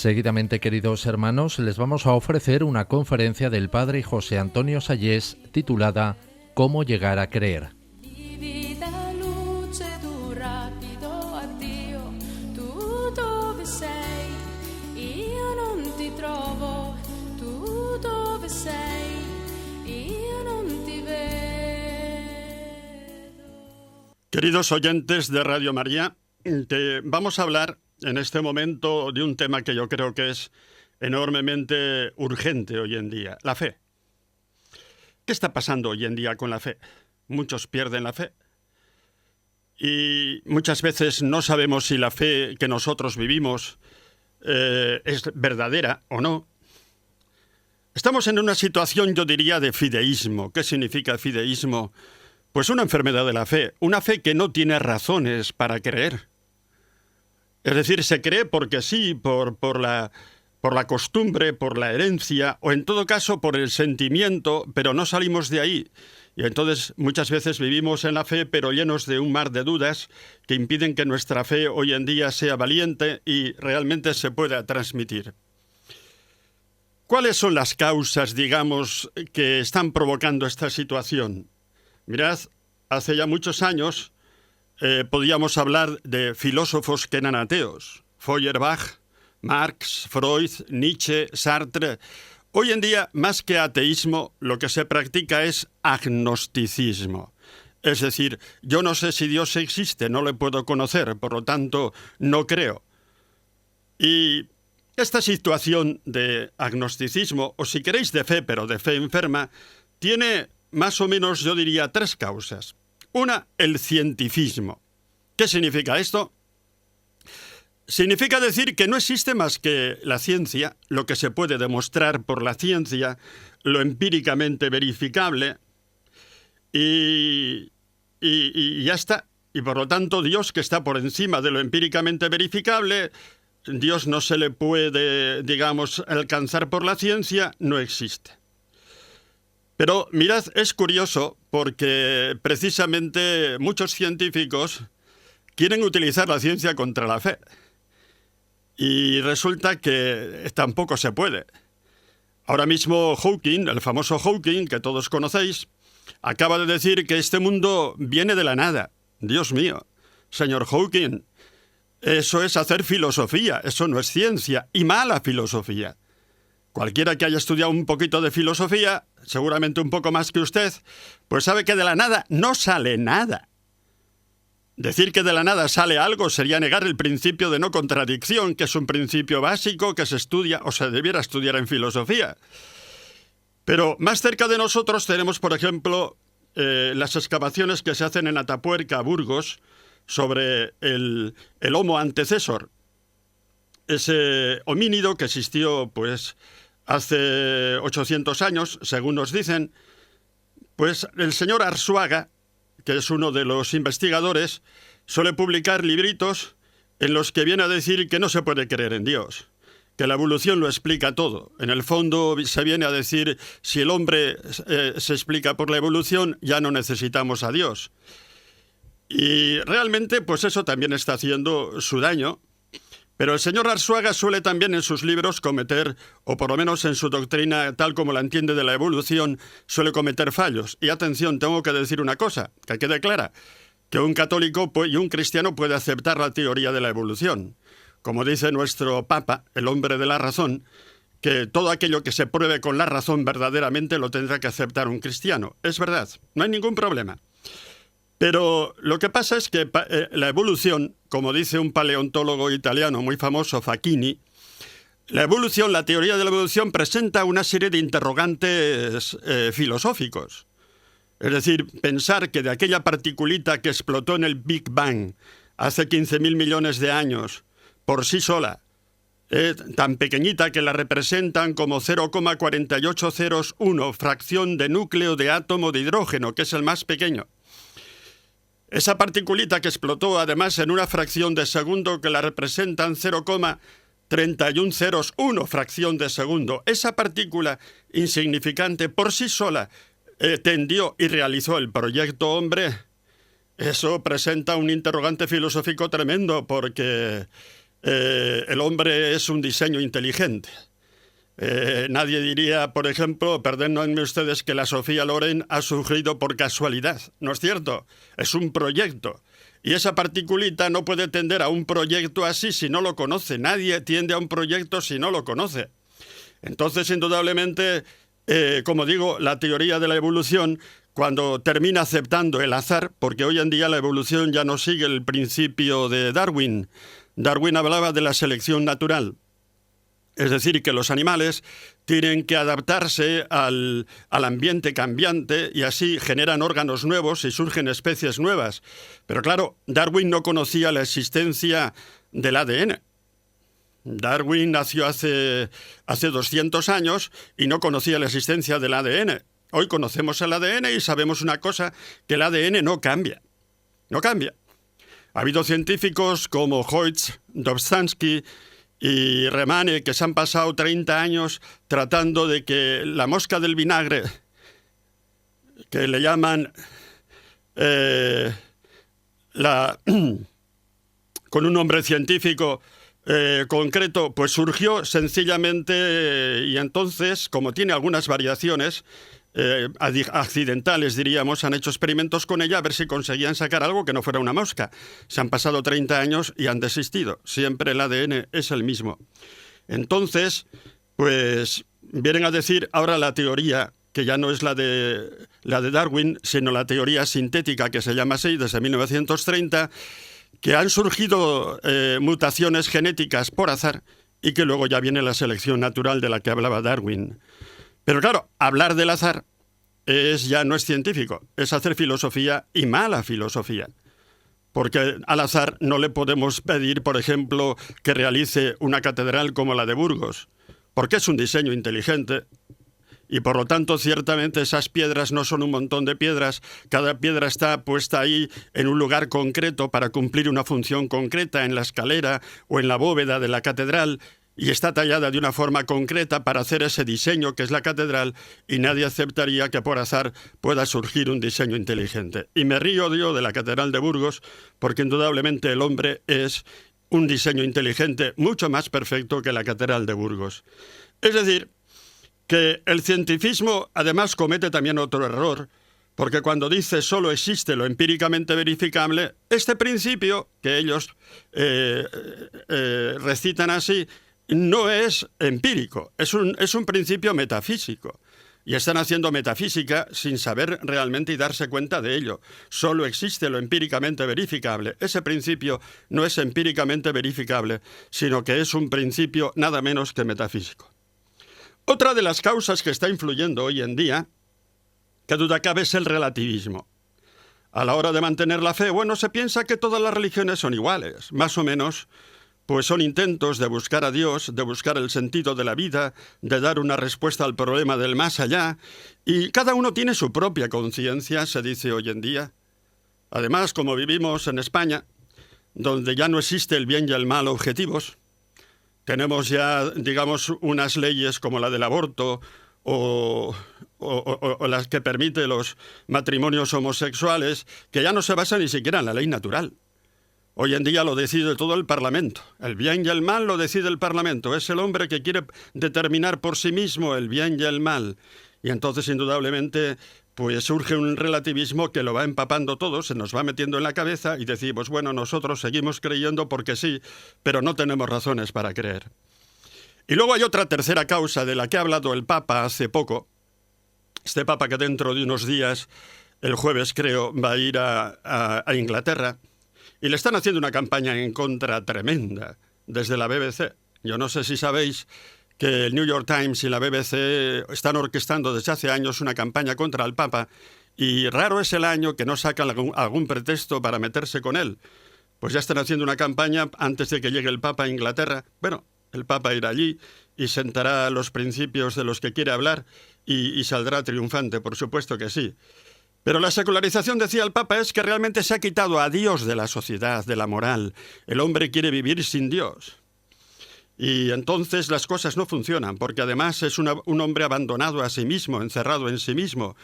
Seguidamente, queridos hermanos, les vamos a ofrecer una conferencia del Padre José Antonio Sayés titulada ¿Cómo llegar a creer? Queridos oyentes de Radio María, vamos a hablar en este momento de un tema que yo creo que es enormemente urgente hoy en día, la fe. ¿Qué está pasando hoy en día con la fe? Muchos pierden la fe y muchas veces no sabemos si la fe que nosotros vivimos es verdadera o no. Estamos en una situación, yo diría, de fideísmo. ¿Qué significa fideísmo? Pues una enfermedad de la fe, una fe que no tiene razones para creer. Es decir, se cree porque sí, por la costumbre, por la herencia, o en todo caso por el sentimiento, pero no salimos de ahí. Y entonces muchas veces vivimos en la fe, pero llenos de un mar de dudas que impiden que nuestra fe hoy en día sea valiente y realmente se pueda transmitir. ¿Cuáles son las causas, digamos, que están provocando esta situación? Mirad, hace ya muchos años podíamos hablar de filósofos que eran ateos. Feuerbach, Marx, Freud, Nietzsche, Sartre. Hoy en día, más que ateísmo, lo que se practica es agnosticismo. Es decir, yo no sé si Dios existe, no le puedo conocer, por lo tanto, no creo. Y esta situación de agnosticismo, o si queréis de fe, pero de fe enferma, tiene más o menos, yo diría, tres causas. Una, el cientificismo. ¿Qué significa esto? Significa decir que no existe más que la ciencia, lo que se puede demostrar por la ciencia, lo empíricamente verificable, y ya está. Y por lo tanto, Dios, que está por encima de lo empíricamente verificable, Dios no se le puede, digamos, alcanzar por la ciencia, no existe. Pero mirad, es curioso porque precisamente muchos científicos quieren utilizar la ciencia contra la fe. Y resulta que tampoco se puede. Ahora mismo Hawking, el famoso Hawking, que todos conocéis, acaba de decir que este mundo viene de la nada. Dios mío, señor Hawking, eso es hacer filosofía, eso no es ciencia, y mala filosofía. Cualquiera que haya estudiado un poquito de filosofía, seguramente un poco más que usted, pues sabe que de la nada no sale nada. Decir que de la nada sale algo sería negar el principio de no contradicción, que es un principio básico que se estudia o se debiera estudiar en filosofía. Pero más cerca de nosotros tenemos, por ejemplo, las excavaciones que se hacen en Atapuerca, Burgos, sobre el Homo antecesor. Ese homínido que existió, pues, hace 800 años, según nos dicen, pues el señor Arzuaga, que es uno de los investigadores, suele publicar libritos en los que viene a decir que no se puede creer en Dios, que la evolución lo explica todo. En el fondo se viene a decir, si el hombre se explica por la evolución, ya no necesitamos a Dios. Y realmente, pues eso también está haciendo su daño. Pero el señor Arzuaga suele también en sus libros cometer, o por lo menos en su doctrina tal como la entiende de la evolución, suele cometer fallos. Y atención, tengo que decir una cosa, que quede clara, que un católico y un cristiano puede aceptar la teoría de la evolución. Como dice nuestro Papa, el hombre de la razón, que todo aquello que se pruebe con la razón verdaderamente lo tendrá que aceptar un cristiano. Es verdad, no hay ningún problema. Pero lo que pasa es que la evolución, como dice un paleontólogo italiano muy famoso, Facchini, la teoría de la evolución presenta una serie de interrogantes filosóficos. Es decir, pensar que de aquella particulita que explotó en el Big Bang hace 15.000 millones de años, por sí sola, tan pequeñita que la representan como 0,4801 fracción de núcleo de átomo de hidrógeno, que es el más pequeño. Esa particulita que explotó además en una fracción de segundo que la representan 0,3101 fracción de segundo. Esa partícula insignificante por sí sola tendió y realizó el proyecto hombre. Eso presenta un interrogante filosófico tremendo porque el hombre es un diseño inteligente. Nadie diría, por ejemplo, perdónenme ustedes, que la Sofía Loren ha surgido por casualidad. ¿No es cierto? Es un proyecto. Y esa particulita no puede tender a un proyecto así si no lo conoce. Nadie tiende a un proyecto si no lo conoce. Entonces, indudablemente, como digo, la teoría de la evolución, cuando termina aceptando el azar, porque hoy en día la evolución ya no sigue el principio de Darwin. Darwin hablaba de la selección natural. Es decir, que los animales tienen que adaptarse al ambiente cambiante y así generan órganos nuevos y surgen especies nuevas. Pero claro, Darwin no conocía la existencia del ADN. Darwin nació hace 200 años y no conocía la existencia del ADN. Hoy conocemos el ADN y sabemos una cosa, que el ADN no cambia. No cambia. Ha habido científicos como Hoyts, Dobzhansky y Remane que se han pasado 30 años tratando de que la mosca del vinagre, que le llaman con un nombre científico concreto, pues surgió sencillamente y entonces, como tiene algunas variaciones accidentales, diríamos, han hecho experimentos con ella a ver si conseguían sacar algo que no fuera una mosca. Se han pasado 30 años y han desistido. Siempre el ADN es el mismo. Entonces, pues vienen a decir ahora la teoría, que ya no es la de Darwin, sino la teoría sintética, que se llama así, desde 1930, que han surgido mutaciones genéticas por azar y que luego ya viene la selección natural de la que hablaba Darwin. Pero claro, hablar del azar ya no es científico, es hacer filosofía y mala filosofía. Porque al azar no le podemos pedir, por ejemplo, que realice una catedral como la de Burgos, porque es un diseño inteligente. Y por lo tanto, ciertamente esas piedras no son un montón de piedras. Cada piedra está puesta ahí en un lugar concreto para cumplir una función concreta en la escalera o en la bóveda de la catedral y está tallada de una forma concreta para hacer ese diseño que es la catedral y nadie aceptaría que por azar pueda surgir un diseño inteligente. Y me río yo de la Catedral de Burgos porque indudablemente el hombre es un diseño inteligente mucho más perfecto que la Catedral de Burgos. Es decir, que el cientificismo además comete también otro error, porque cuando dice solo existe lo empíricamente verificable, este principio que ellos recitan así no es empírico, es un principio metafísico. Y están haciendo metafísica sin saber realmente y darse cuenta de ello. Solo existe lo empíricamente verificable. Ese principio no es empíricamente verificable, sino que es un principio nada menos que metafísico. Otra de las causas que está influyendo hoy en día, que duda cabe, es el relativismo. A la hora de mantener la fe, bueno, se piensa que todas las religiones son iguales, más o menos, pues son intentos de buscar a Dios, de buscar el sentido de la vida, de dar una respuesta al problema del más allá, y cada uno tiene su propia conciencia, se dice hoy en día. Además, como vivimos en España, donde ya no existe el bien y el mal objetivos, tenemos ya, digamos, unas leyes como la del aborto o las que permiten los matrimonios homosexuales, que ya no se basan ni siquiera en la ley natural. Hoy en día lo decide todo el Parlamento. El bien y el mal lo decide el Parlamento. Es el hombre que quiere determinar por sí mismo el bien y el mal. Y entonces, indudablemente, pues surge un relativismo que lo va empapando todo, se nos va metiendo en la cabeza y decimos, bueno, nosotros seguimos creyendo porque sí, pero no tenemos razones para creer. Y luego hay otra tercera causa de la que ha hablado el Papa hace poco. Este Papa que dentro de unos días, el jueves creo, va a ir a Inglaterra. Y le están haciendo una campaña en contra tremenda desde la BBC. Yo no sé si sabéis que el New York Times y la BBC están orquestando desde hace años una campaña contra el Papa y raro es el año que no sacan algún pretexto para meterse con él. Pues ya están haciendo una campaña antes de que llegue el Papa a Inglaterra. Bueno, el Papa irá allí y sentará los principios de los que quiere hablar y saldrá triunfante, por supuesto que sí. Pero la secularización, decía el Papa, es que realmente se ha quitado a Dios de la sociedad, de la moral. El hombre quiere vivir sin Dios. Y entonces las cosas no funcionan, porque además es un hombre abandonado a sí mismo, encerrado en sí mismo,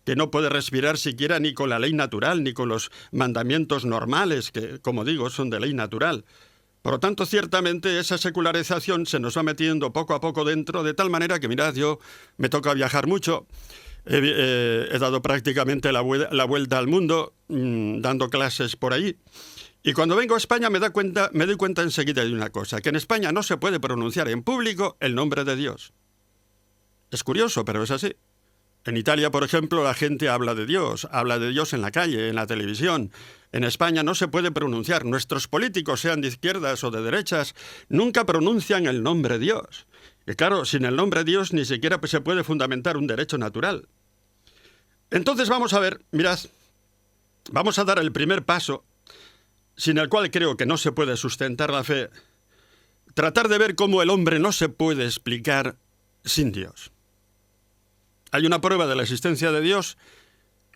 que no puede respirar siquiera ni con la ley natural, ni con los mandamientos normales, que, como digo, son de ley natural. Por lo tanto, ciertamente esa secularización se nos va metiendo poco a poco dentro, de tal manera que, mirad, yo me toca viajar mucho, he dado prácticamente la vuelta al mundo dando clases por ahí. Y cuando vengo a España me doy cuenta enseguida de una cosa, que en España no se puede pronunciar en público el nombre de Dios. Es curioso, pero es así. En Italia, por ejemplo, la gente habla de Dios en la calle, en la televisión. En España no se puede pronunciar. Nuestros políticos, sean de izquierdas o de derechas, nunca pronuncian el nombre Dios. Y claro, sin el nombre Dios ni siquiera se puede fundamentar un derecho natural. Entonces vamos a ver, mirad, vamos a dar el primer paso, sin el cual creo que no se puede sustentar la fe, tratar de ver cómo el hombre no se puede explicar sin Dios. Hay una prueba de la existencia de Dios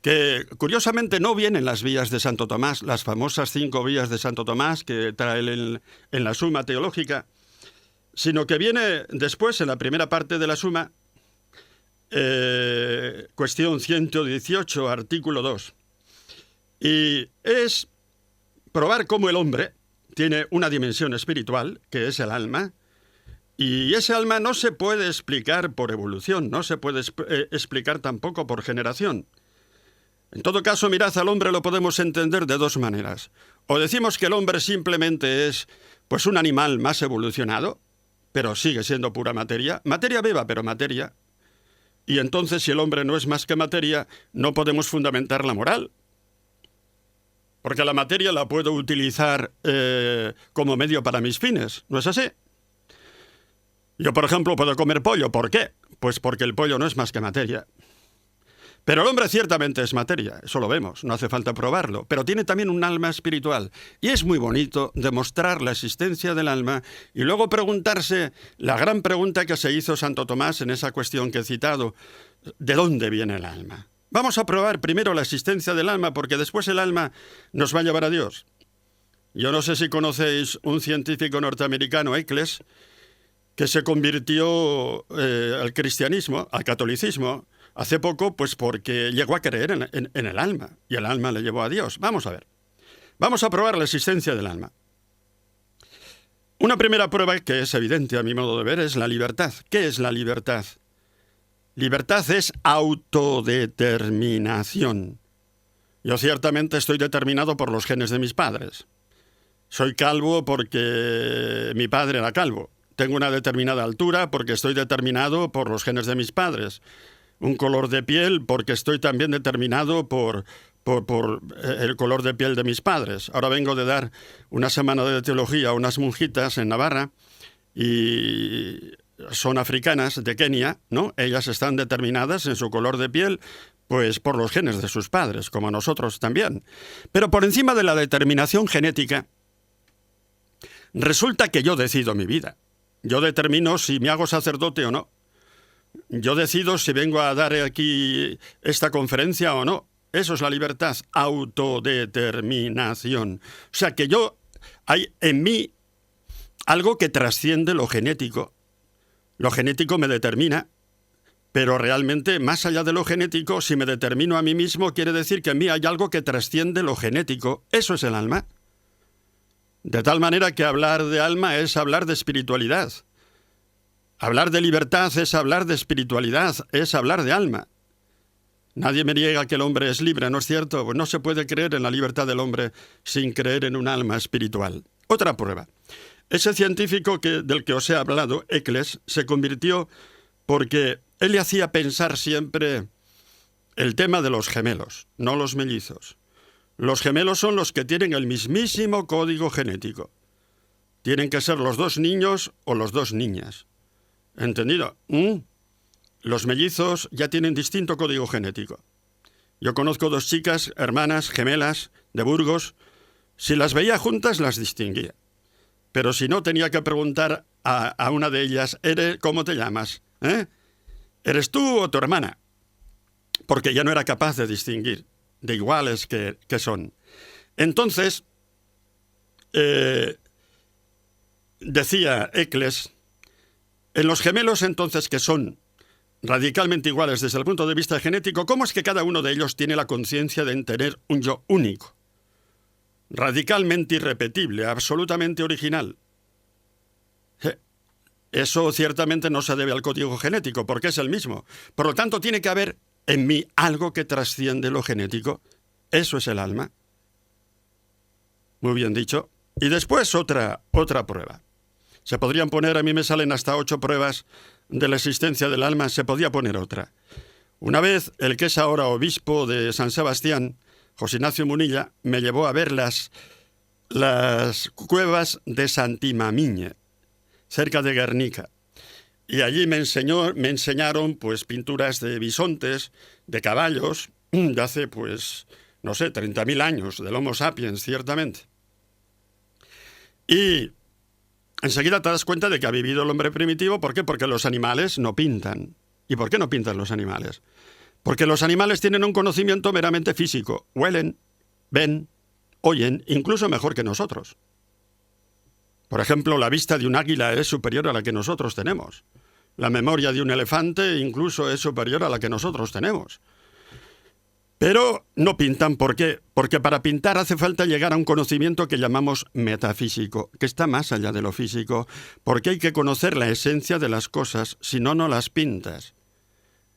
que, curiosamente, no viene en las vías de Santo Tomás, las famosas 5 vías de Santo Tomás que trae él en la Suma Teológica, sino que viene después, en la primera parte de la Suma, cuestión 118, artículo 2. Y es probar cómo el hombre tiene una dimensión espiritual, que es el alma, y ese alma no se puede explicar por evolución, no se puede explicar tampoco por generación. En todo caso, mirad, al hombre lo podemos entender de 2 maneras. O decimos que el hombre simplemente es pues un animal más evolucionado, pero sigue siendo pura materia, materia viva, pero materia. Y entonces, si el hombre no es más que materia, no podemos fundamentar la moral. Porque la materia la puedo utilizar como medio para mis fines, ¿no es así? Yo, por ejemplo, puedo comer pollo. ¿Por qué? Pues porque el pollo no es más que materia. Pero el hombre ciertamente es materia, eso lo vemos, no hace falta probarlo, pero tiene también un alma espiritual. Y es muy bonito demostrar la existencia del alma y luego preguntarse la gran pregunta que se hizo Santo Tomás en esa cuestión que he citado: ¿de dónde viene el alma? Vamos a probar primero la existencia del alma, porque después el alma nos va a llevar a Dios. Yo no sé si conocéis un científico norteamericano, Eccles, que se convirtió al cristianismo, al catolicismo, hace poco, pues porque llegó a creer en el alma, y el alma le llevó a Dios. Vamos a ver. Vamos a probar la existencia del alma. Una primera prueba que es evidente a mi modo de ver es la libertad. ¿Qué es la libertad? Libertad es autodeterminación. Yo ciertamente estoy determinado por los genes de mis padres. Soy calvo porque mi padre era calvo. Tengo una determinada altura porque estoy determinado por los genes de mis padres. Un color de piel porque estoy también determinado por el color de piel de mis padres. Ahora vengo de dar una semana de teología a unas monjitas en Navarra y son africanas de Kenia, ¿no? Ellas están determinadas en su color de piel pues por los genes de sus padres, como nosotros también. Pero por encima de la determinación genética, resulta que yo decido mi vida. Yo determino si me hago sacerdote o no. Yo decido si vengo a dar aquí esta conferencia o no. Eso es la libertad, autodeterminación. O sea que hay en mí algo que trasciende lo genético. Lo genético me determina, pero realmente, más allá de lo genético, si me determino a mí mismo, quiere decir que en mí hay algo que trasciende lo genético. Eso es el alma. De tal manera que hablar de alma es hablar de espiritualidad. Hablar de libertad es hablar de espiritualidad, es hablar de alma. Nadie me niega que el hombre es libre, ¿no es cierto? Pues no se puede creer en la libertad del hombre sin creer en un alma espiritual. Otra prueba. Ese científico del que os he hablado, Eccles, se convirtió porque él le hacía pensar siempre el tema de los gemelos, no los mellizos. Los gemelos son los que tienen el mismísimo código genético. Tienen que ser los 2 niños o los 2 niñas. ¿Entendido? Los mellizos ya tienen distinto código genético. Yo conozco 2 chicas, hermanas, gemelas, de Burgos. Si las veía juntas, las distinguía. Pero si no, tenía que preguntar a una de ellas: ¿cómo te llamas? ¿Eres tú o tu hermana? Porque ya no era capaz de distinguir, de iguales que son. Entonces, decía Eccles, en los gemelos entonces, que son radicalmente iguales desde el punto de vista genético, ¿cómo es que cada uno de ellos tiene la conciencia de tener un yo único? radicalmente irrepetible, absolutamente original. Eso ciertamente no se debe al código genético, porque es el mismo. Por lo tanto, tiene que haber en mí algo que trasciende lo genético. Eso es el alma. Muy bien dicho. Y después otra prueba. Se podrían poner, a mí me salen hasta 8 pruebas de la existencia del alma, se podía poner otra. Una vez, el que es ahora obispo de San Sebastián, José Ignacio Munilla, me llevó a ver las cuevas de Santimamiñe, cerca de Guernica. Y allí me enseñaron pues pinturas de bisontes, de caballos, de hace pues, no sé, 30.000 años, del Homo sapiens, ciertamente. Y enseguida te das cuenta de que ha vivido el hombre primitivo. ¿Por qué? Porque los animales no pintan. ¿Y por qué no pintan los animales? Porque los animales tienen un conocimiento meramente físico. Huelen, ven, oyen, incluso mejor que nosotros. Por ejemplo, la vista de un águila es superior a la que nosotros tenemos. La memoria de un elefante incluso es superior a la que nosotros tenemos. Pero no pintan. ¿Por qué? Porque para pintar hace falta llegar a un conocimiento que llamamos metafísico, que está más allá de lo físico, porque hay que conocer la esencia de las cosas, si no, no las pintas.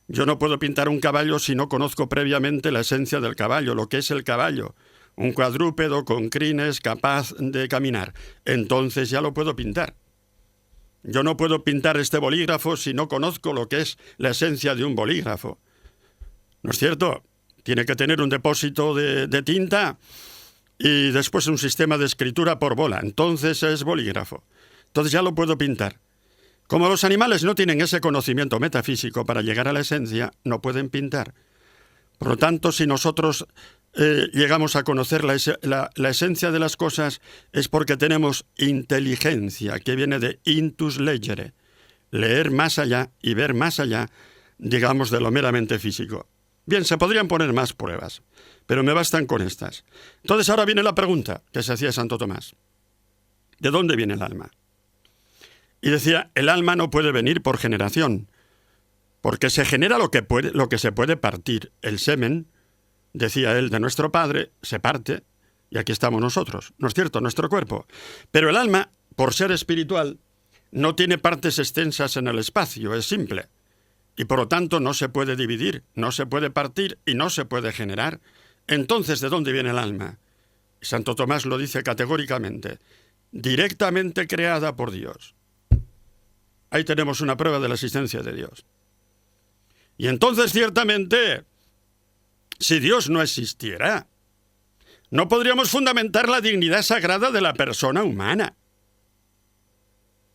Yo no puedo pintar un caballo si no conozco previamente la esencia del caballo, lo que es el caballo. Un cuadrúpedo con crines capaz de caminar. Entonces ya lo puedo pintar. Yo no puedo pintar este bolígrafo si no conozco lo que es la esencia de un bolígrafo. ¿No es cierto? Tiene que tener un depósito de tinta y después un sistema de escritura por bola. Entonces es bolígrafo. Entonces ya lo puedo pintar. Como los animales no tienen ese conocimiento metafísico para llegar a la esencia, no pueden pintar. Por lo tanto, si nosotros llegamos a conocer la esencia de las cosas, es porque tenemos inteligencia, que viene de intus legere, leer más allá y ver más allá, digamos, de lo meramente físico. Bien, se podrían poner más pruebas, pero me bastan con estas. Entonces ahora viene la pregunta que se hacía Santo Tomás. ¿De dónde viene el alma? Y decía, el alma no puede venir por generación, porque se genera lo que se puede partir. El semen, decía él, de nuestro padre, se parte, y aquí estamos nosotros, ¿no es cierto?, nuestro cuerpo. Pero el alma, por ser espiritual, no tiene partes extensas en el espacio, es simple. Y por lo tanto no se puede dividir, no se puede partir y no se puede generar. Entonces, ¿de dónde viene el alma? Santo Tomás lo dice categóricamente, directamente creada por Dios. Ahí tenemos una prueba de la existencia de Dios. Y entonces, ciertamente, si Dios no existiera, no podríamos fundamentar la dignidad sagrada de la persona humana.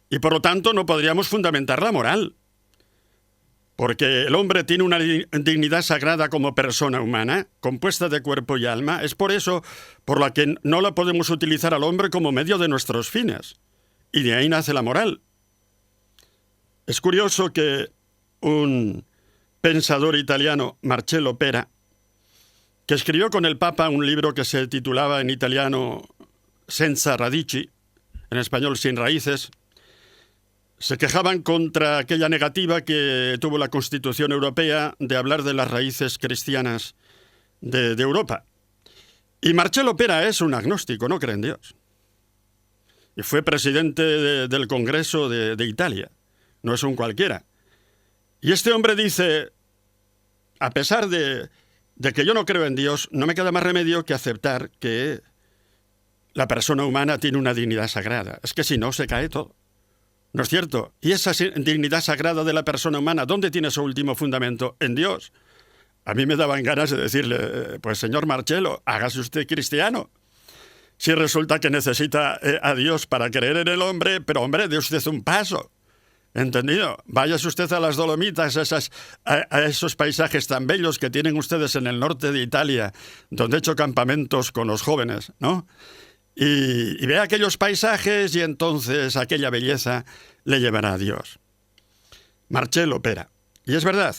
Y por lo tanto no podríamos fundamentar la moral. Porque el hombre tiene una dignidad sagrada como persona humana, compuesta de cuerpo y alma. Es por eso por la que no la podemos utilizar al hombre como medio de nuestros fines. Y de ahí nace la moral. Es curioso que un pensador italiano, Marcello Pera, que escribió con el Papa un libro que se titulaba en italiano Senza radici, en español Sin raíces, se quejaban contra aquella negativa que tuvo la Constitución Europea de hablar de las raíces cristianas de Europa. Y Marcello Pera es un agnóstico, no cree en Dios. Y fue presidente del Congreso de Italia, no es un cualquiera. Y este hombre dice, a pesar de que yo no creo en Dios, no me queda más remedio que aceptar que la persona humana tiene una dignidad sagrada. Es que si no, se cae todo. ¿No es cierto? Y esa dignidad sagrada de la persona humana, ¿dónde tiene su último fundamento? En Dios. A mí me daban ganas de decirle, pues señor Marcello, hágase usted cristiano. Si resulta que necesita a Dios para creer en el hombre, pero hombre, dé usted un paso. ¿Entendido? Váyase usted a las Dolomitas, a esos paisajes tan bellos que tienen ustedes en el norte de Italia, donde he hecho campamentos con los jóvenes, ¿no? Y ve aquellos paisajes y entonces aquella belleza le llevará a Dios. Marcello Pera. Y es verdad,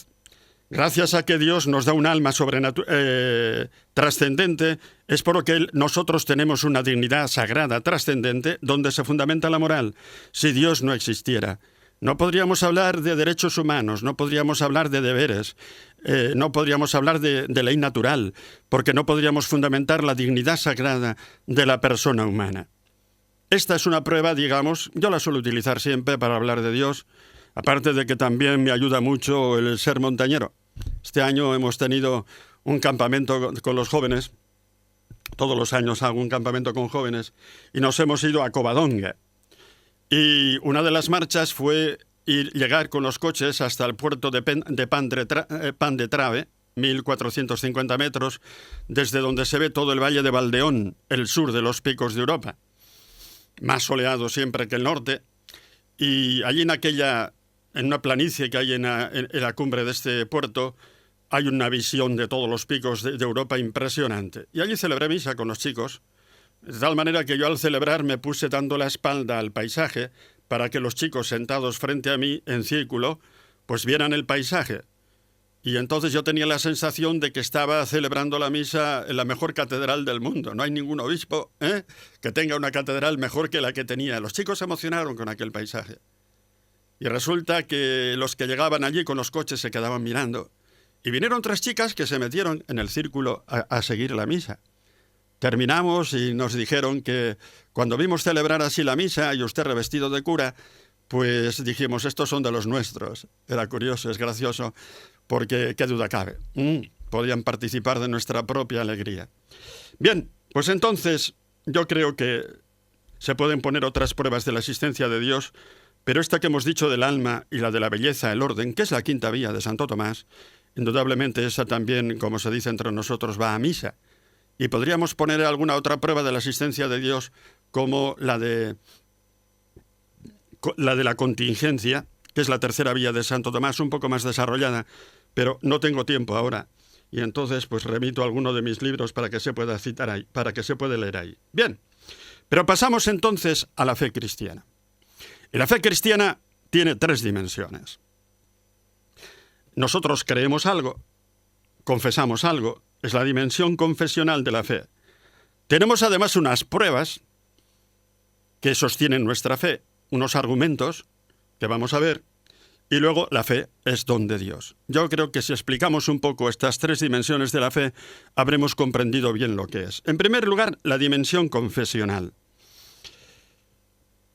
gracias a que Dios nos da un alma trascendente, es por lo que nosotros tenemos una dignidad sagrada trascendente donde se fundamenta la moral. Si Dios no existiera, No podríamos hablar de derechos humanos, no podríamos hablar de deberes, no podríamos hablar de ley natural, porque no podríamos fundamentar la dignidad sagrada de la persona humana. Esta es una prueba, digamos, yo la suelo utilizar siempre para hablar de Dios, aparte de que también me ayuda mucho el ser montañero. Este año hemos tenido un campamento con los jóvenes, todos los años hago un campamento con jóvenes, y nos hemos ido a Covadonga. Y una de las marchas fue llegar con los coches hasta el puerto de Pan de Trave, 1.450 metros, desde donde se ve todo el valle de Valdeón, el sur de los picos de Europa. Más soleado siempre que el norte. Y allí en una planicie que hay en la cumbre de este puerto, hay una visión de todos los picos de Europa impresionante. Y allí celebré misa con los chicos, de tal manera que yo al celebrar me puse dando la espalda al paisaje para que los chicos sentados frente a mí en círculo pues vieran el paisaje. Y entonces yo tenía la sensación de que estaba celebrando la misa en la mejor catedral del mundo. No hay ningún obispo que tenga una catedral mejor que la que tenía. Los chicos se emocionaron con aquel paisaje. Y resulta que los que llegaban allí con los coches se quedaban mirando. Y vinieron 3 chicas que se metieron en el círculo a seguir la misa. Terminamos y nos dijeron que cuando vimos celebrar así la misa y usted revestido de cura, pues dijimos, estos son de los nuestros. Era curioso, es gracioso, porque qué duda cabe. Podían participar de nuestra propia alegría. Bien, pues entonces yo creo que se pueden poner otras pruebas de la existencia de Dios, pero esta que hemos dicho del alma y la de la belleza, el orden, que es la quinta vía de Santo Tomás, indudablemente esa también, como se dice entre nosotros, va a misa. Y podríamos poner alguna otra prueba de la existencia de Dios como la de la contingencia, que es la tercera vía de Santo Tomás, un poco más desarrollada, pero no tengo tiempo ahora. Y entonces pues remito a alguno de mis libros para que se pueda citar ahí, para que se pueda leer ahí. Bien, pero pasamos entonces a la fe cristiana. Y la fe cristiana tiene 3 dimensiones. Nosotros creemos algo, confesamos algo, es la dimensión confesional de la fe. Tenemos además unas pruebas que sostienen nuestra fe, unos argumentos que vamos a ver, y luego la fe es don de Dios. Yo creo que si explicamos un poco estas 3 dimensiones de la fe, habremos comprendido bien lo que es. En primer lugar, la dimensión confesional.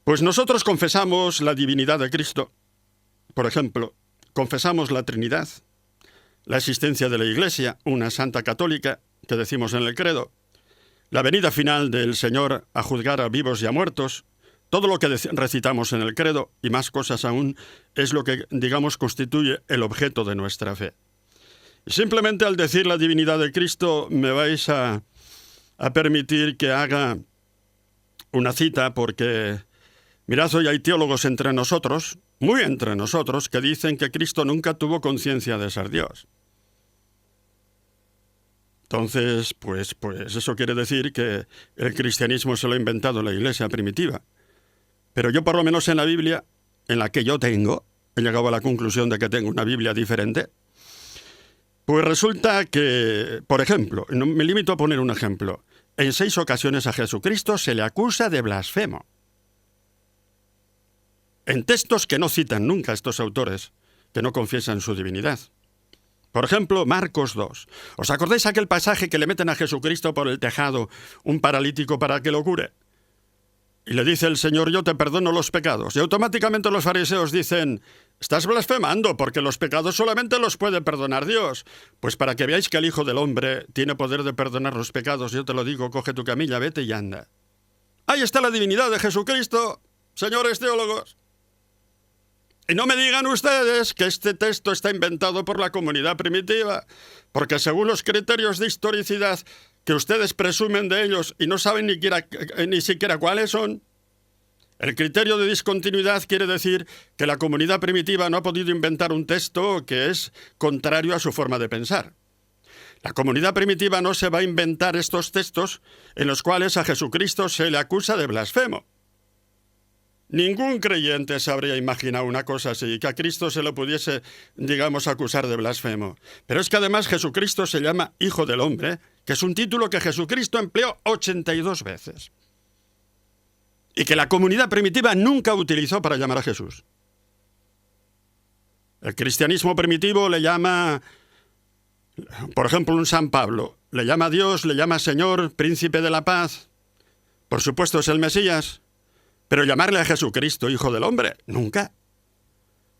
Pues nosotros confesamos la divinidad de Cristo. Por ejemplo, confesamos la Trinidad, la existencia de la Iglesia, una santa católica, que decimos en el credo, la venida final del Señor a juzgar a vivos y a muertos, todo lo que recitamos en el credo, y más cosas aún, es lo que, digamos, constituye el objeto de nuestra fe. Y simplemente al decir la divinidad de Cristo me vais a permitir que haga una cita, porque mirad, hoy hay teólogos entre nosotros, muy entre nosotros, que dicen que Cristo nunca tuvo conciencia de ser Dios. Entonces, pues eso quiere decir que el cristianismo se lo ha inventado la Iglesia primitiva. Pero yo, por lo menos en la Biblia, en la que yo tengo, he llegado a la conclusión de que tengo una Biblia diferente, pues resulta que, por ejemplo, me limito a poner un ejemplo, en 6 ocasiones a Jesucristo se le acusa de blasfemo. En textos que no citan nunca estos autores, que no confiesan su divinidad. Por ejemplo, Marcos 2. ¿Os acordáis aquel pasaje que le meten a Jesucristo por el tejado, un paralítico para que lo cure? Y le dice el Señor, yo te perdono los pecados. Y automáticamente los fariseos dicen, estás blasfemando porque los pecados solamente los puede perdonar Dios. Pues para que veáis que el Hijo del Hombre tiene poder de perdonar los pecados, yo te lo digo, coge tu camilla, vete y anda. Ahí está la divinidad de Jesucristo, señores teólogos. Y no me digan ustedes que este texto está inventado por la comunidad primitiva, porque según los criterios de historicidad que ustedes presumen de ellos y no saben ni siquiera cuáles son, el criterio de discontinuidad quiere decir que la comunidad primitiva no ha podido inventar un texto que es contrario a su forma de pensar. La comunidad primitiva no se va a inventar estos textos en los cuales a Jesucristo se le acusa de blasfemo. Ningún creyente se habría imaginado una cosa así, que a Cristo se lo pudiese, digamos, acusar de blasfemo. Pero es que además Jesucristo se llama Hijo del Hombre, que es un título que Jesucristo empleó 82 veces. Y que la comunidad primitiva nunca utilizó para llamar a Jesús. El cristianismo primitivo le llama, por ejemplo, un San Pablo, le llama a Dios, le llama Señor, Príncipe de la Paz. Por supuesto es el Mesías, pero llamarle a Jesucristo Hijo del Hombre, nunca.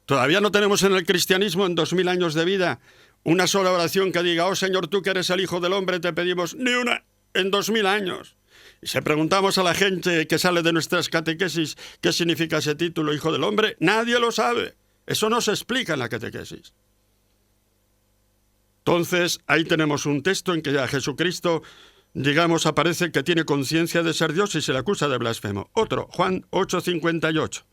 Todavía no tenemos en el cristianismo, en 2000 años de vida, una sola oración que diga, oh Señor, tú que eres el Hijo del Hombre, te pedimos, ni una, en 2000 años. Y si preguntamos a la gente que sale de nuestras catequesis qué significa ese título, Hijo del Hombre, nadie lo sabe. Eso no se explica en la catequesis. Entonces, ahí tenemos un texto en que a Jesucristo, digamos, aparece que tiene conciencia de ser Dios y se le acusa de blasfemo. Otro, Juan 8:58.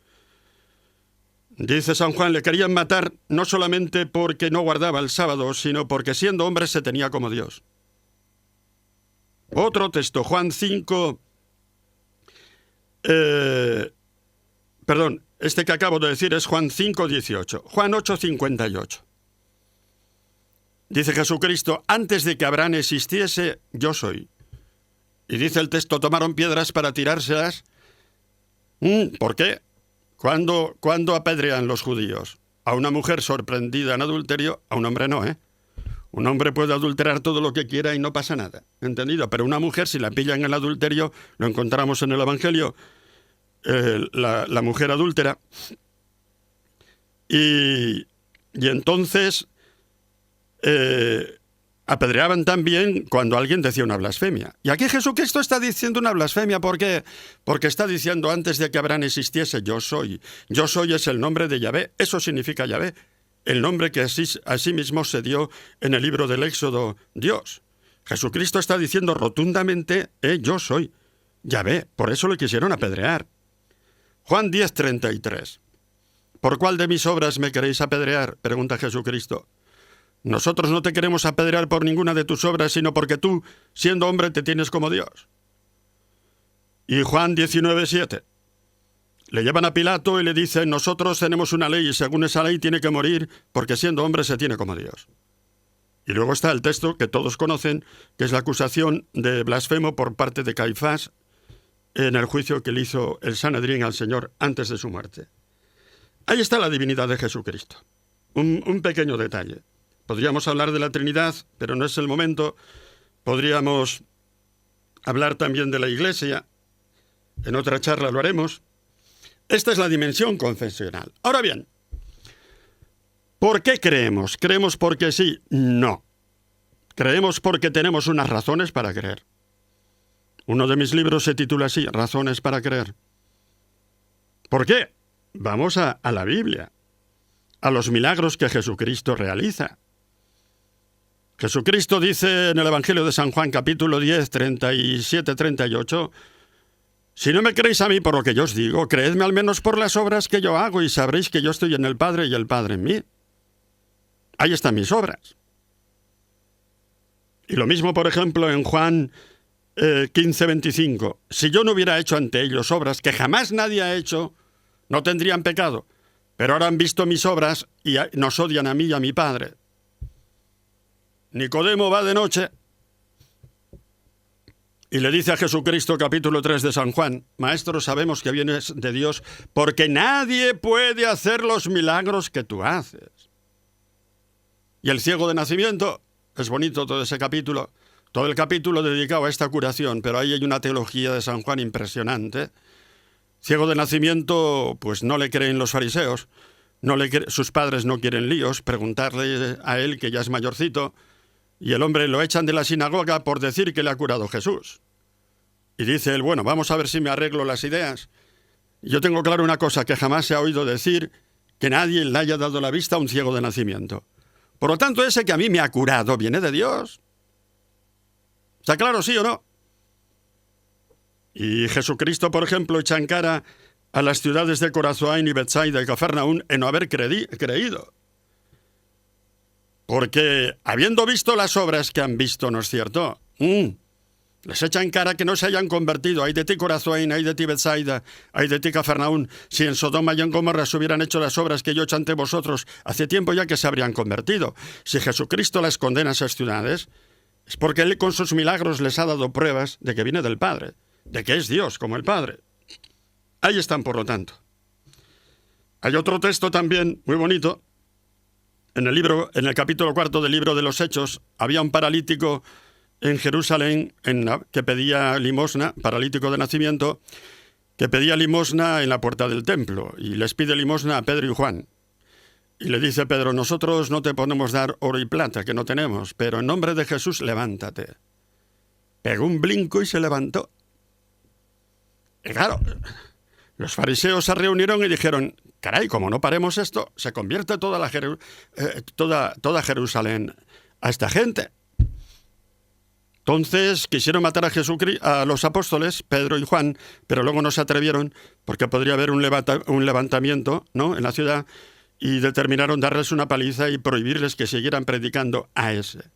Dice San Juan, le querían matar no solamente porque no guardaba el sábado, sino porque siendo hombre se tenía como Dios. Otro texto, Juan 5... este que acabo de decir es Juan 5:18. Juan 8:58. Dice Jesucristo, antes de que Abraham existiese, yo soy. Y dice el texto, tomaron piedras para tirárselas. ¿Por qué? ¿Cuándo apedrean los judíos? A una mujer sorprendida en adulterio, a un hombre no, ¿eh? Un hombre puede adulterar todo lo que quiera y no pasa nada, ¿entendido? Pero una mujer, si la pillan en el adulterio, lo encontramos en el Evangelio, la mujer adúltera. Y entonces apedreaban también cuando alguien decía una blasfemia. Y aquí Jesucristo está diciendo una blasfemia. ¿Por qué? Porque está diciendo, antes de que Abraham existiese, yo soy. Yo soy es el nombre de Yahvé. Eso significa Yahvé. El nombre que a sí mismo se dio en el libro del Éxodo, Dios. Jesucristo está diciendo rotundamente, yo soy Yahvé. Por eso le quisieron apedrear. Juan 10:33. ¿Por cuál de mis obras me queréis apedrear?, pregunta Jesucristo. Nosotros no te queremos apedrear por ninguna de tus obras, sino porque tú, siendo hombre, te tienes como Dios. Y Juan 19:7. Le llevan a Pilato y le dicen, nosotros tenemos una ley y según esa ley tiene que morir porque siendo hombre se tiene como Dios. Y luego está el texto que todos conocen, que es la acusación de blasfemo por parte de Caifás en el juicio que le hizo el Sanedrín al Señor antes de su muerte. Ahí está la divinidad de Jesucristo. Un pequeño detalle. Podríamos hablar de la Trinidad, pero no es el momento. Podríamos hablar también de la Iglesia. En otra charla lo haremos. Esta es la dimensión confesional. Ahora bien, ¿por qué creemos? ¿Creemos porque sí? No. Creemos porque tenemos unas razones para creer. Uno de mis libros se titula así, Razones para creer. ¿Por qué? Vamos a la Biblia, a los milagros que Jesucristo realiza. Jesucristo dice en el Evangelio de San Juan, capítulo 10, 37-38, si no me creéis a mí por lo que yo os digo, creedme al menos por las obras que yo hago y sabréis que yo estoy en el Padre y el Padre en mí. Ahí están mis obras. Y lo mismo, por ejemplo, en Juan 15:25. Si yo no hubiera hecho ante ellos obras que jamás nadie ha hecho, no tendrían pecado. Pero ahora han visto mis obras y nos odian a mí y a mi Padre. Nicodemo va de noche y le dice a Jesucristo, capítulo 3 de San Juan, Maestro, sabemos que vienes de Dios porque nadie puede hacer los milagros que tú haces. Y el ciego de nacimiento, es bonito todo ese capítulo, todo el capítulo dedicado a esta curación, pero ahí hay una teología de San Juan impresionante. Ciego de nacimiento, pues no le creen los fariseos, sus padres no quieren líos, preguntarle a él, que ya es mayorcito, y el hombre lo echan de la sinagoga por decir que le ha curado Jesús. Y dice él, bueno, vamos a ver si me arreglo las ideas. Yo tengo claro una cosa, que jamás se ha oído decir que nadie le haya dado la vista a un ciego de nacimiento. Por lo tanto, ese que a mí me ha curado viene de Dios. ¿Está claro, sí o no? Y Jesucristo, por ejemplo, echa en cara a las ciudades de Corazoain y Betsaida y Cafarnaún en no haber creído. Porque, habiendo visto las obras que han visto, ¿no es cierto? Les echa en cara que no se hayan convertido. Ay de ti, Corazoain, ay de ti, Betsaida, ay de ti, Cafarnaún. Si en Sodoma y en Gomorra se hubieran hecho las obras que yo he hecho ante vosotros, hace tiempo ya que se habrían convertido. Si Jesucristo las condena a esas ciudades, es porque Él con sus milagros les ha dado pruebas de que viene del Padre, de que es Dios como el Padre. Ahí están, por lo tanto. Hay otro texto también muy bonito, en el capítulo 4 del libro de los Hechos, había un paralítico en Jerusalén que pedía limosna, paralítico de nacimiento, que pedía limosna en la puerta del templo, y les pide limosna a Pedro y Juan. Y le dice Pedro: nosotros no te podemos dar oro y plata, que no tenemos, pero en nombre de Jesús, levántate. Pegó un brinco y se levantó. Y claro, los fariseos se reunieron y dijeron: caray, como no paremos esto, se convierte toda Jerusalén a esta gente. Entonces quisieron matar a los apóstoles, Pedro y Juan, pero luego no se atrevieron porque podría haber un levantamiento, ¿no?, en la ciudad, y determinaron darles una paliza y prohibirles que siguieran predicando a ese.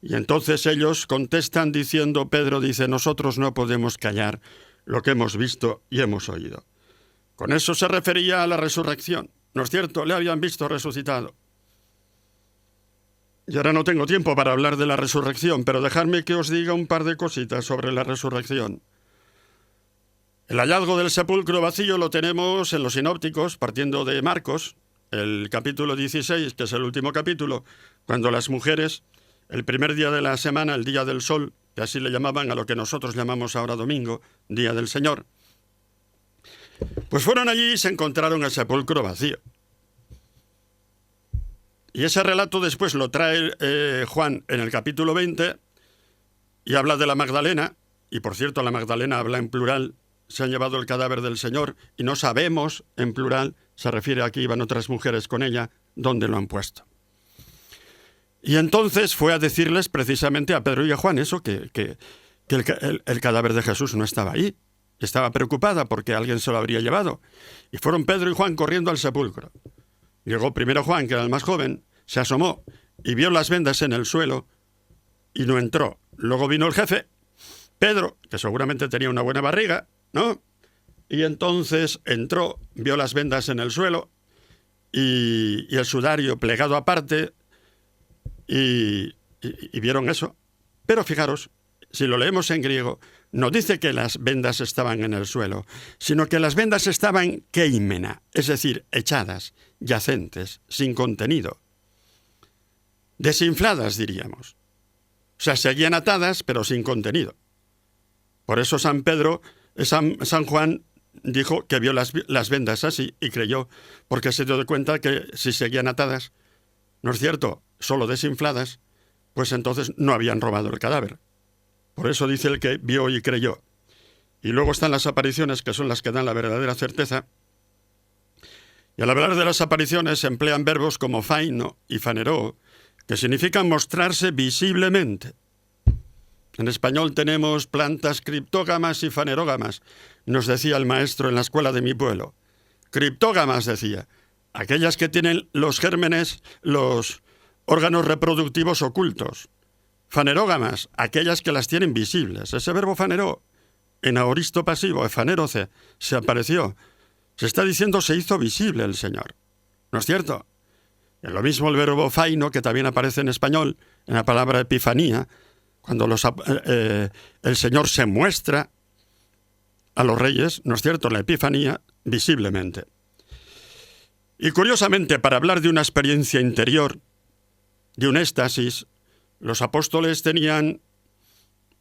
Y entonces ellos contestan diciendo, Pedro dice: nosotros no podemos callar lo que hemos visto y hemos oído. Con eso se refería a la resurrección, ¿no es cierto? Le habían visto resucitado. Y ahora no tengo tiempo para hablar de la resurrección, pero dejadme que os diga un par de cositas sobre la resurrección. El hallazgo del sepulcro vacío lo tenemos en los sinópticos, partiendo de Marcos, el capítulo 16, que es el último capítulo, cuando las mujeres, el primer día de la semana, el día del sol, que así le llamaban a lo que nosotros llamamos ahora domingo, día del Señor, pues fueron allí y se encontraron el sepulcro vacío. Y ese relato después lo trae Juan en el capítulo 20 y habla de la Magdalena, y por cierto la Magdalena habla en plural, se han llevado el cadáver del Señor, y no sabemos, en plural, se refiere a que iban otras mujeres con ella, dónde lo han puesto. Y entonces fue a decirles precisamente a Pedro y a Juan eso, que el cadáver de Jesús no estaba ahí. Estaba preocupada porque alguien se lo habría llevado. Y fueron Pedro y Juan corriendo al sepulcro. Llegó primero Juan, que era el más joven, se asomó y vio las vendas en el suelo y no entró. Luego vino el jefe, Pedro, que seguramente tenía una buena barriga, ¿no? Y entonces entró, vio las vendas en el suelo y el sudario plegado aparte y vieron eso. Pero fijaros, si lo leemos en griego, no dice que las vendas estaban en el suelo, sino que las vendas estaban keimena, es decir, echadas, yacentes, sin contenido. Desinfladas, diríamos. O sea, seguían atadas, pero sin contenido. Por eso San Juan dijo que vio las vendas así y creyó, porque se dio cuenta que si seguían atadas, ¿no es cierto?, solo desinfladas, pues entonces no habían robado el cadáver. Por eso dice el que vio y creyó. Y luego están las apariciones, que son las que dan la verdadera certeza. Y al hablar de las apariciones se emplean verbos como faino y faneró, que significan mostrarse visiblemente. En español tenemos plantas criptógamas y fanerógamas, nos decía el maestro en la escuela de mi pueblo. Criptógamas, decía, aquellas que tienen los gérmenes, los órganos reproductivos ocultos. Fanerógamas, aquellas que las tienen visibles. Ese verbo faneró, en aoristo pasivo, faneroce, se apareció. Se está diciendo se hizo visible el Señor. ¿No es cierto? Y lo mismo el verbo faino, que también aparece en español, en la palabra epifanía, cuando el Señor se muestra a los reyes, ¿no es cierto?, la epifanía, visiblemente. Y curiosamente, para hablar de una experiencia interior, de un éxtasis, los apóstoles tenían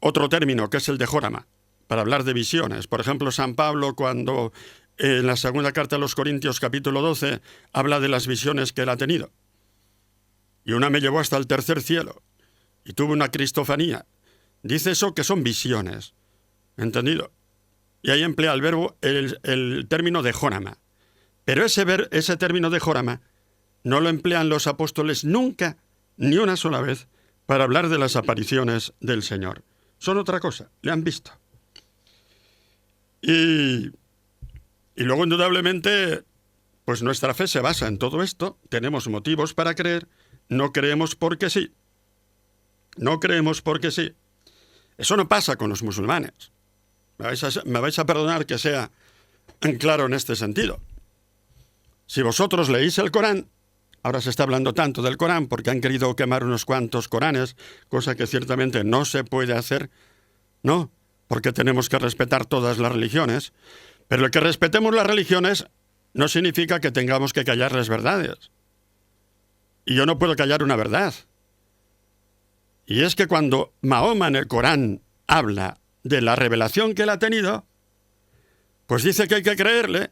otro término, que es el de jórama, para hablar de visiones. Por ejemplo, San Pablo, cuando en la segunda carta a los Corintios, capítulo 12, habla de las visiones que él ha tenido. Y una me llevó hasta el tercer cielo, y tuve una cristofanía. Dice eso, que son visiones. ¿Entendido? Y ahí emplea el término de jórama. Pero ese término de jórama no lo emplean los apóstoles nunca, ni una sola vez, para hablar de las apariciones del Señor. Son otra cosa, le han visto. Y luego, indudablemente, pues nuestra fe se basa en todo esto. Tenemos motivos para creer, no creemos porque sí. No creemos porque sí. Eso no pasa con los musulmanes. Me vais a perdonar que sea claro en este sentido. Si vosotros leéis el Corán, ahora se está hablando tanto del Corán porque han querido quemar unos cuantos Coranes, cosa que ciertamente no se puede hacer, ¿no? Porque tenemos que respetar todas las religiones. Pero el que respetemos las religiones no significa que tengamos que callar las verdades. Y yo no puedo callar una verdad. Y es que cuando Mahoma en el Corán habla de la revelación que él ha tenido, pues dice que hay que creerle.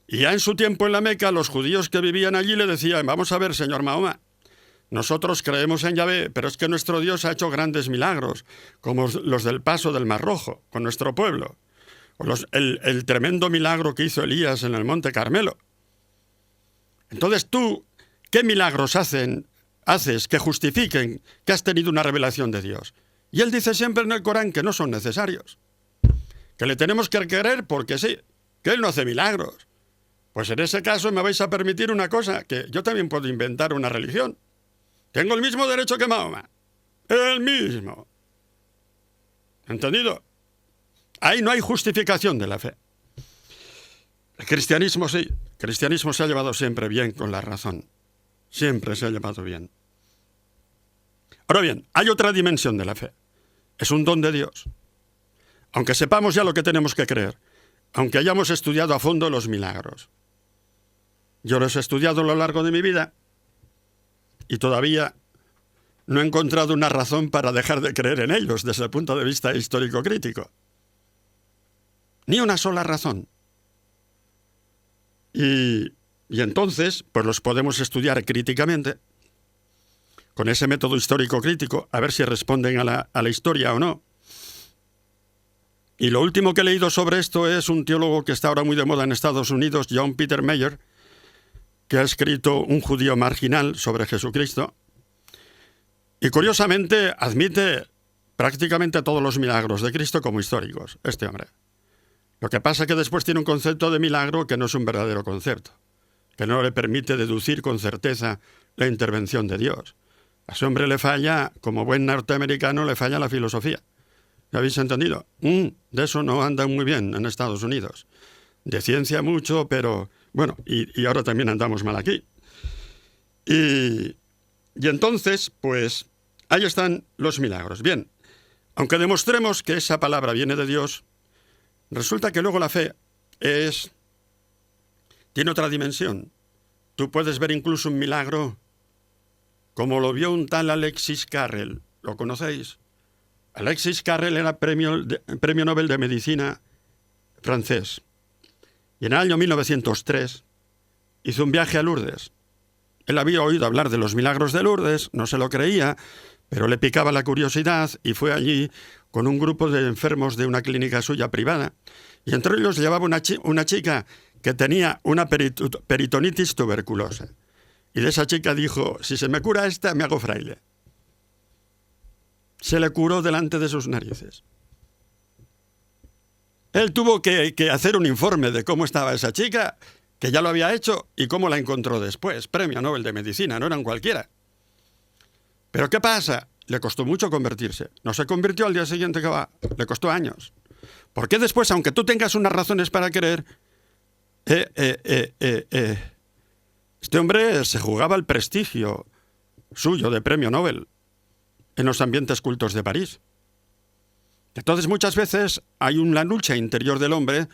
Y ya en su tiempo en la Meca, los judíos que vivían allí le decían: vamos a ver, señor Mahoma, nosotros creemos en Yahvé, pero es que nuestro Dios ha hecho grandes milagros, como los del paso del Mar Rojo con nuestro pueblo, o el tremendo milagro que hizo Elías en el Monte Carmelo. Entonces tú, ¿qué milagros haces que justifiquen que has tenido una revelación de Dios? Y él dice siempre en el Corán que no son necesarios, que le tenemos que creer porque sí, que él no hace milagros. Pues en ese caso me vais a permitir una cosa, que yo también puedo inventar una religión. Tengo el mismo derecho que Mahoma. El mismo. ¿Entendido? Ahí no hay justificación de la fe. El cristianismo sí. El cristianismo se ha llevado siempre bien con la razón. Siempre se ha llevado bien. Ahora bien, hay otra dimensión de la fe. Es un don de Dios. Aunque sepamos ya lo que tenemos que creer, aunque hayamos estudiado a fondo los milagros. Yo los he estudiado a lo largo de mi vida y todavía no he encontrado una razón para dejar de creer en ellos desde el punto de vista histórico-crítico. Ni una sola razón. Y entonces, pues los podemos estudiar críticamente, con ese método histórico-crítico, a ver si responden a la historia o no. Y lo último que he leído sobre esto es un teólogo que está ahora muy de moda en Estados Unidos, John Peter Mayer, que ha escrito Un judío marginal sobre Jesucristo. Y curiosamente admite prácticamente todos los milagros de Cristo como históricos, este hombre. Lo que pasa es que después tiene un concepto de milagro que no es un verdadero concepto, que no le permite deducir con certeza la intervención de Dios. A ese hombre le falla, como buen norteamericano, le falla la filosofía. ¿Me habéis entendido? De eso no andan muy bien en Estados Unidos. De ciencia mucho, pero bueno, y ahora también andamos mal aquí. Y entonces, pues, ahí están los milagros. Bien, aunque demostremos que esa palabra viene de Dios, resulta que luego la fe tiene otra dimensión. Tú puedes ver incluso un milagro como lo vio un tal Alexis Carrel. ¿Lo conocéis? Alexis Carrel era premio Nobel de Medicina francés. Y en el año 1903 hizo un viaje a Lourdes. Él había oído hablar de los milagros de Lourdes, no se lo creía, pero le picaba la curiosidad y fue allí con un grupo de enfermos de una clínica suya privada. Y entre ellos llevaba una chica que tenía una peritonitis tuberculosa. Y de esa chica dijo: si se me cura esta, me hago fraile. Se le curó delante de sus narices. Él tuvo que hacer un informe de cómo estaba esa chica, que ya lo había hecho, y cómo la encontró después. Premio Nobel de Medicina, no eran cualquiera. Pero ¿qué pasa? Le costó mucho convertirse. No se convirtió al día siguiente que va. Le costó años. Porque después, aunque tú tengas unas razones para creer, este hombre se jugaba el prestigio suyo de premio Nobel en los ambientes cultos de París. Entonces muchas veces hay una lucha interior del hombre,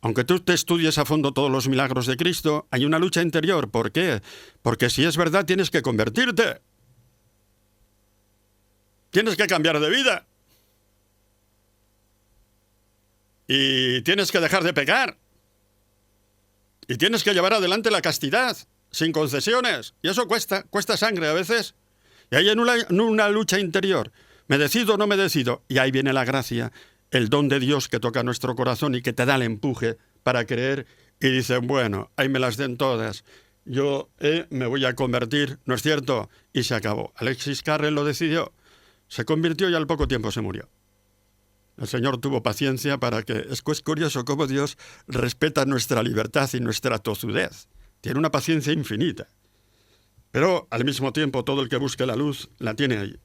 aunque tú te estudies a fondo todos los milagros de Cristo, hay una lucha interior. ¿Por qué? Porque si es verdad tienes que convertirte. Tienes que cambiar de vida. Y tienes que dejar de pecar. Y tienes que llevar adelante la castidad, sin concesiones. Y eso cuesta sangre a veces. Y hay en una lucha interior. ¿Me decido o no me decido? Y ahí viene la gracia, el don de Dios que toca nuestro corazón y que te da el empuje para creer. Y dicen: bueno, ahí me las den todas. Yo me voy a convertir, ¿no es cierto? Y se acabó. Alexis Carrel lo decidió. Se convirtió y al poco tiempo se murió. El Señor tuvo paciencia para que... Es curioso cómo Dios respeta nuestra libertad y nuestra tozudez. Tiene una paciencia infinita. Pero al mismo tiempo todo el que busque la luz la tiene ahí.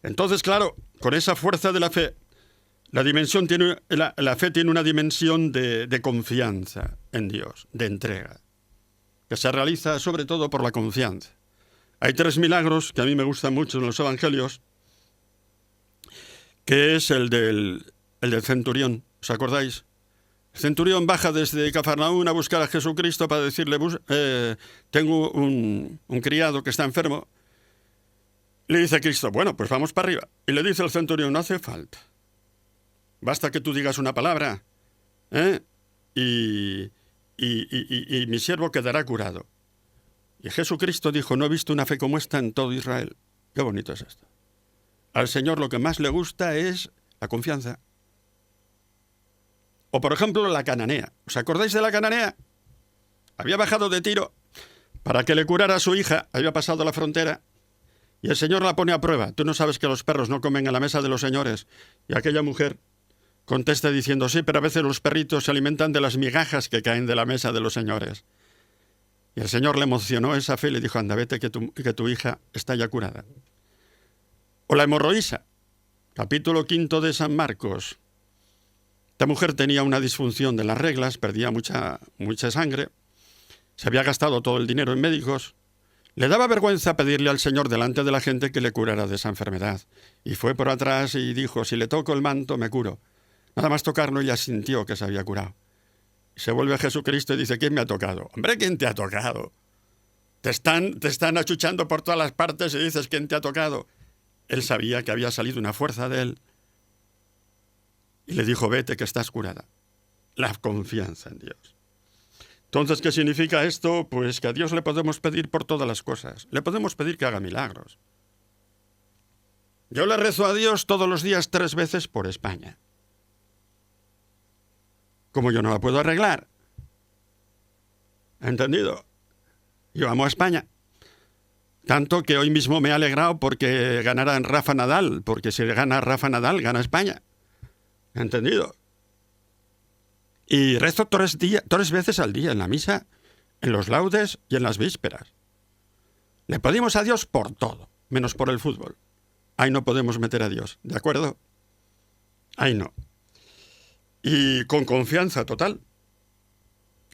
Entonces, claro, con esa fuerza de la fe, la fe tiene una dimensión de confianza en Dios, de entrega, que se realiza sobre todo por la confianza. Hay 3 milagros que a mí me gustan mucho en los evangelios, que es el del centurión, ¿os acordáis? El centurión baja desde Cafarnaún a buscar a Jesucristo para decirle, tengo un criado que está enfermo. Le dice Cristo, bueno, pues vamos para arriba. Y le dice el centurión, no hace falta. Basta que tú digas una palabra, y mi siervo quedará curado. Y Jesucristo dijo, no he visto una fe como esta en todo Israel. Qué bonito es esto. Al Señor lo que más le gusta es la confianza. O por ejemplo la cananea. ¿Os acordáis de la cananea? Había bajado de Tiro para que le curara a su hija. Había pasado la frontera. Y el Señor la pone a prueba. Tú no sabes que los perros no comen a la mesa de los señores. Y aquella mujer contesta diciendo, sí, pero a veces los perritos se alimentan de las migajas que caen de la mesa de los señores. Y el Señor le emocionó esa fe y le dijo, anda, vete que tu hija está ya curada. O la hemorroísa, capítulo 5 de San Marcos. Esta mujer tenía una disfunción de las reglas, perdía mucha sangre, se había gastado todo el dinero en médicos. Le daba vergüenza pedirle al Señor delante de la gente que le curara de esa enfermedad. Y fue por atrás y dijo, si le toco el manto me curo. Nada más tocarlo ya sintió que se había curado. Y se vuelve a Jesucristo y dice, ¿quién me ha tocado? Hombre, ¿quién te ha tocado? Te están achuchando por todas las partes y dices, ¿quién te ha tocado? Él sabía que había salido una fuerza de él. Y le dijo, vete que estás curada. La confianza en Dios. Entonces, ¿qué significa esto? Pues que a Dios le podemos pedir por todas las cosas. Le podemos pedir que haga milagros. Yo le rezo a Dios todos los días 3 veces por España. Como yo no la puedo arreglar. ¿Entendido? Yo amo a España. Tanto que hoy mismo me he alegrado porque ganara Rafa Nadal. Porque si gana Rafa Nadal, gana España. ¿Entendido? Y rezo 3 veces al día en la misa, en los laudes y en las vísperas. Le pedimos a Dios por todo, menos por el fútbol. Ahí no podemos meter a Dios, ¿de acuerdo? Ahí no. Y con confianza total.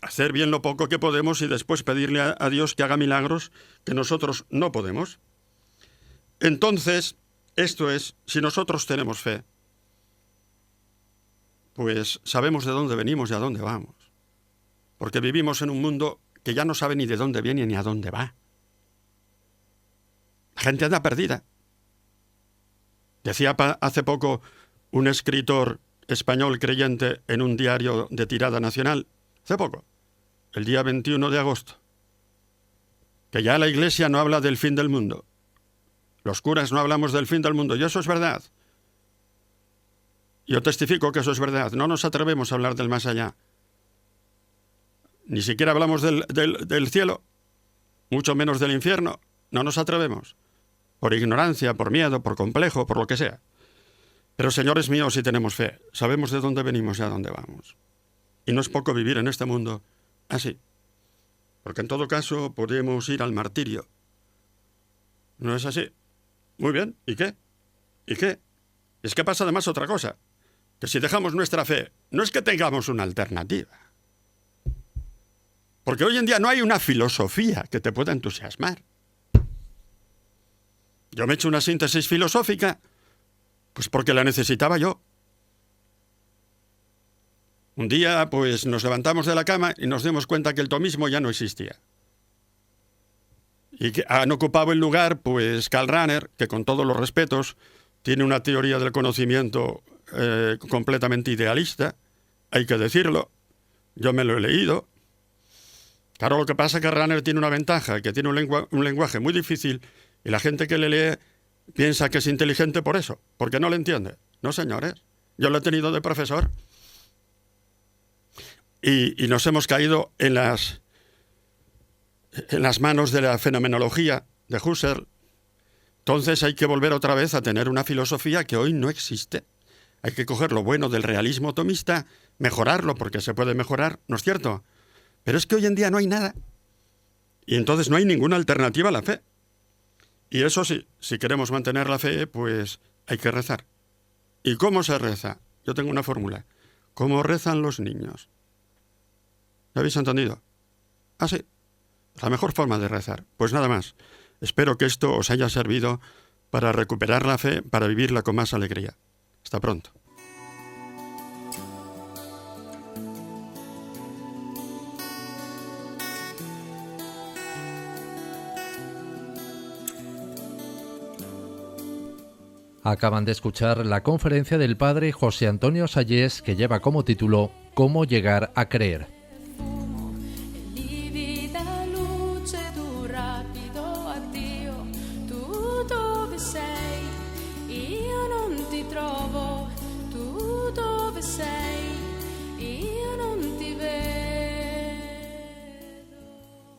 Hacer bien lo poco que podemos y después pedirle a Dios que haga milagros que nosotros no podemos. Entonces, esto es, si nosotros tenemos fe, pues sabemos de dónde venimos y a dónde vamos. Porque vivimos en un mundo que ya no sabe ni de dónde viene ni a dónde va. La gente anda perdida. Decía hace poco un escritor español creyente en un diario de tirada nacional, hace poco, el día 21 de agosto, que ya la Iglesia no habla del fin del mundo. Los curas no hablamos del fin del mundo, y eso es verdad. Yo testifico que eso es verdad. No nos atrevemos a hablar del más allá. Ni siquiera hablamos del cielo, mucho menos del infierno. No nos atrevemos. Por ignorancia, por miedo, por complejo, por lo que sea. Pero, señores míos, si tenemos fe, sabemos de dónde venimos y a dónde vamos. Y no es poco vivir en este mundo así. Porque en todo caso podemos ir al martirio. ¿No es así? Muy bien. ¿Y qué? ¿Y qué? Es que pasa además otra cosa. Que si dejamos nuestra fe, no es que tengamos una alternativa. Porque hoy en día no hay una filosofía que te pueda entusiasmar. Yo me he hecho una síntesis filosófica, pues porque la necesitaba yo. Un día, pues nos levantamos de la cama y nos dimos cuenta que el tomismo ya no existía. Y que han ocupado el lugar, pues, Karl Rahner, que con todos los respetos, tiene una teoría del conocimiento completamente idealista, hay que decirlo. Yo me lo he leído. Claro, lo que pasa es que Rahner tiene una ventaja, que tiene un lenguaje muy difícil y la gente que le lee piensa que es inteligente por eso, porque no le entiende. No, señores, yo lo he tenido de profesor. Y nos hemos caído en las manos de la fenomenología de Husserl. Entonces hay que volver otra vez a tener una filosofía que hoy no existe. Hay que coger lo bueno del realismo tomista, mejorarlo, porque se puede mejorar, ¿no es cierto? Pero es que hoy en día no hay nada. Y entonces no hay ninguna alternativa a la fe. Y eso sí, si queremos mantener la fe, pues hay que rezar. ¿Y cómo se reza? Yo tengo una fórmula. ¿Cómo rezan los niños? ¿Lo habéis entendido? Ah, sí. La mejor forma de rezar. Pues nada más. Espero que esto os haya servido para recuperar la fe, para vivirla con más alegría. Hasta pronto. Acaban de escuchar la conferencia del padre José Antonio Sayés, que lleva como título ¿Cómo llegar a creer?